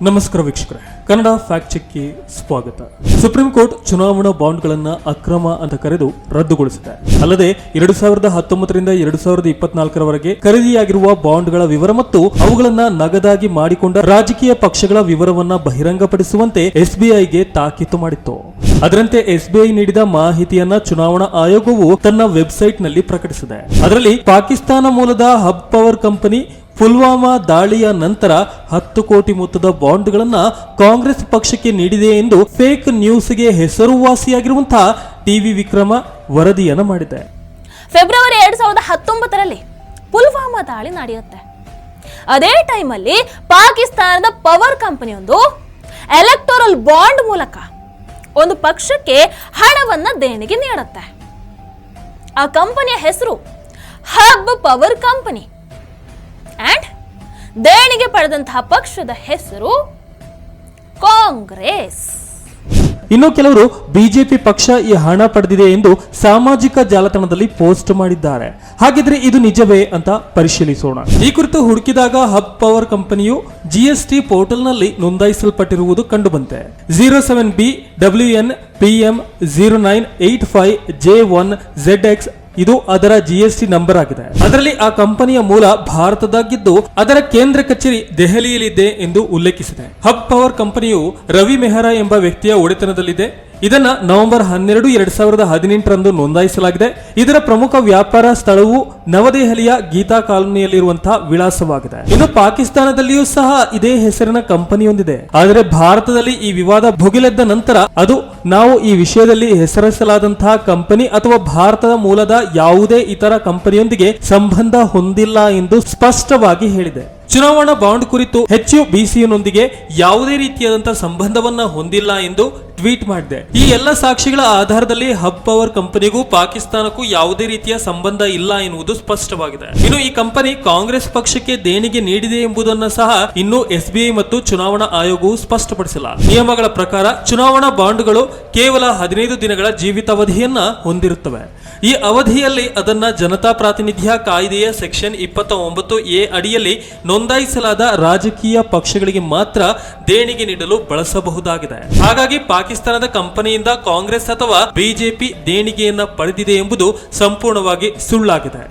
ನಮಸ್ಕಾರ ವೀಕ್ಷಕರೇ, ಕನ್ನಡ ಫ್ಯಾಕ್ಟ್ ಚೆಕ್ಗೆ ಸ್ವಾಗತ. ಸುಪ್ರೀಂ ಕೋರ್ಟ್ ಚುನಾವಣಾ ಬಾಂಡ್ಗಳನ್ನು ಅಕ್ರಮ ಅಂತ ಕರೆದು ರದ್ದುಗೊಳಿಸಿದೆ. ಅಲ್ಲದೆ 2019ರಿಂದ 2024ರವರೆಗೆ ಖರೀದಿಯಾಗಿರುವ ಬಾಂಡ್ಗಳ ವಿವರ ಮತ್ತು ಅವುಗಳನ್ನು ನಗದಾಗಿ ಮಾಡಿಕೊಂಡ ರಾಜಕೀಯ ಪಕ್ಷಗಳ ವಿವರವನ್ನ ಬಹಿರಂಗಪಡಿಸುವಂತೆ ಎಸ್ಬಿಐಗೆ ತಾಕೀತು ಮಾಡಿತ್ತು. ಅದರಂತೆ ಎಸ್ಬಿಐ ನೀಡಿದ ಮಾಹಿತಿಯನ್ನ ಚುನಾವಣಾ ಆಯೋಗವು ತನ್ನ ವೆಬ್ಸೈಟ್ ನಲ್ಲಿ ಪ್ರಕಟಿಸಿದೆ. ಅದರಲ್ಲಿ ಪಾಕಿಸ್ತಾನ ಮೂಲದ ಹಬ್ ಪವರ್ ಕಂಪನಿ ಪುಲ್ವಾಮಾ ದಾಳಿಯ ನಂತರ 10 ಕೋಟಿ ಮೊತ್ತದ ಬಾಂಡ್ಗಳನ್ನ ಕಾಂಗ್ರೆಸ್ ಪಕ್ಷಕ್ಕೆ ನೀಡಿದೆ ಎಂದು ಫೇಕ್ ನ್ಯೂಸ್ಗೆ ಹೆಸರುವಾಸಿಯಾಗಿರುವಂತಹ ಟಿವಿ ವಿಕ್ರಮ ವರದಿಯನ್ನು ಮಾಡಿದೆ. ಫೆಬ್ರವರಿ 2019ರಲ್ಲಿ ಪುಲ್ವಾಮಾ ದಾಳಿ ನಡೆಯುತ್ತೆ. ಅದೇ ಟೈಮಲ್ಲಿ ಪಾಕಿಸ್ತಾನದ ಪವರ್ ಕಂಪನಿಯೊಂದು ಎಲೆಕ್ಟೋರಲ್ ಬಾಂಡ್ ಮೂಲಕ ಒಂದು ಪಕ್ಷಕ್ಕೆ ಹಣವನ್ನ ದೇಣಿಗೆ ನೀಡುತ್ತೆ. ಆ ಕಂಪನಿಯ ಹೆಸರು ಹಬ್ ಪವರ್ ಕಂಪನಿ ಅಂಡ್ ದೇಣಿಗೆ ಪಡೆದಂತಹ ಪಕ್ಷದ ಹೆಸರು ಕಾಂಗ್ರೆಸ್. ಇನ್ನು ಕೆಲವರು ಬಿಜೆಪಿ ಪಕ್ಷ ಈ ಹಣ ಪಡೆದಿದೆ ಎಂದು ಸಾಮಾಜಿಕ ಜಾಲತಾಣದಲ್ಲಿ ಪೋಸ್ಟ್ ಮಾಡಿದ್ದಾರೆ. ಹಾಗಿದ್ರೆ ಇದು ನಿಜವೇ ಅಂತ ಪರಿಶೀಲಿಸೋಣ. ಈ ಕುರಿತು ಹುಡುಕಿದಾಗ ಹಬ್ ಪವರ್ ಕಂಪನಿಯು ಜಿಎಸ್ಟಿ ಪೋರ್ಟಲ್ನಲ್ಲಿ ನೋಂದಾಯಿಸಲ್ಪಟ್ಟಿರುವುದು ಕಂಡುಬಂತೆ. 07B WN PM 0985J1ZX ಇದು ಅದರ ಜಿಎಸ್ಟಿ ನಂಬರ್ ಆಗಿದೆ. ಅದರಲ್ಲಿ ಆ ಕಂಪನಿಯ ಮೂಲ ಭಾರತದಾಗಿದ್ದು ಅದರ ಕೇಂದ್ರ ಕಚೇರಿ ದೆಹಲಿಯಲ್ಲಿದೆ ಎಂದು ಉಲ್ಲೇಖಿಸಿದೆ. ಹಬ್ ಪವರ್ ಕಂಪನಿಯು ರವಿ ಮೆಹ್ರಾ ಎಂಬ ವ್ಯಕ್ತಿಯ ಒಡೆತನದಲ್ಲಿದೆ. ಇದನ್ನ ನವೆಂಬರ್ 12, 2018ರಂದು ನೋಂದಾಯಿಸಲಾಗಿದೆ. ಇದರ ಪ್ರಮುಖ ವ್ಯಾಪಾರ ಸ್ಥಳವು ನವದೆಹಲಿಯ ಗೀತಾ ಕಾಲೋನಿಯಲ್ಲಿರುವಂತಹ ವಿಳಾಸವಾಗಿದೆ. ಇನ್ನು ಪಾಕಿಸ್ತಾನದಲ್ಲಿಯೂ ಸಹ ಇದೇ ಹೆಸರಿನ ಕಂಪನಿ ಹೊಂದಿದೆ. ಆದರೆ ಭಾರತದಲ್ಲಿ ಈ ವಿವಾದ ಭುಗಿಲೆದ್ದ ನಂತರ ಅದು ನಾವು ಈ ವಿಷಯದಲ್ಲಿ ಹೆಸರಿಸಲಾದಂತಹ ಕಂಪನಿ ಅಥವಾ ಭಾರತದ ಮೂಲದ ಯಾವುದೇ ಇತರ ಕಂಪನಿಯೊಂದಿಗೆ ಸಂಬಂಧ ಹೊಂದಿಲ್ಲ ಎಂದು ಸ್ಪಷ್ಟವಾಗಿ ಹೇಳಿದೆ. ಚುನಾವಣಾ ಬಾಂಡ್ ಕುರಿತು HUBCನೊಂದಿಗೆ ಯಾವುದೇ ರೀತಿಯಾದಂತಹ ಸಂಬಂಧವನ್ನ ಹೊಂದಿಲ್ಲ ಎಂದು ಟ್ವೀಟ್ ಮಾಡಿದೆ. ಈ ಎಲ್ಲ ಸಾಕ್ಷಿಗಳ ಆಧಾರದಲ್ಲಿ ಹಬ್ ಪವರ್ ಕಂಪನಿಗೂ ಪಾಕಿಸ್ತಾನಕ್ಕೂ ಯಾವುದೇ ರೀತಿಯ ಸಂಬಂಧ ಇಲ್ಲ ಎನ್ನುವುದು ಸ್ಪಷ್ಟವಾಗಿದೆ. ಇನ್ನು ಈ ಕಂಪನಿ ಕಾಂಗ್ರೆಸ್ ಪಕ್ಷಕ್ಕೆ ದೇಣಿಗೆ ನೀಡಿದೆ ಎಂಬುದನ್ನು ಸಹ ಇನ್ನೂ SBI ಮತ್ತು ಚುನಾವಣಾ ಆಯೋಗವು ಸ್ಪಷ್ಟಪಡಿಸಿಲ್ಲ. ನಿಯಮಗಳ ಪ್ರಕಾರ ಚುನಾವಣಾ ಬಾಂಡ್ಗಳು ಕೇವಲ 15 ದಿನಗಳ ಜೀವಿತಾವಧಿಯನ್ನ ಹೊಂದಿರುತ್ತವೆ. ಈ ಅವಧಿಯಲ್ಲಿ ಅದನ್ನ ಜನತಾ ಪ್ರಾತಿನಿಧ್ಯ ಕಾಯ್ದೆಯ ಸೆಕ್ಷನ್ 29A ಅಡಿಯಲ್ಲಿ ನೋಂದಾಯಿಸಲಾದ ರಾಜಕೀಯ ಪಕ್ಷಗಳಿಗೆ ಮಾತ್ರ ದೇಣಿಗೆ ನೀಡಲು ಬಳಸಬಹುದಾಗಿದೆ. ಹಾಗಾಗಿ ಪಾಕಿಸ್ತಾನದ ಕಂಪನಿಯಿಂದ ಕಾಂಗ್ರೆಸ್ ಅಥವಾ ಬಿಜೆಪಿ ದೇಣಿಗೆಯನ್ನ ಪಡೆದಿದೆ ಎಂಬುದು ಸಂಪೂರ್ಣವಾಗಿ ಸುಳ್ಳಾಗಿದೆ.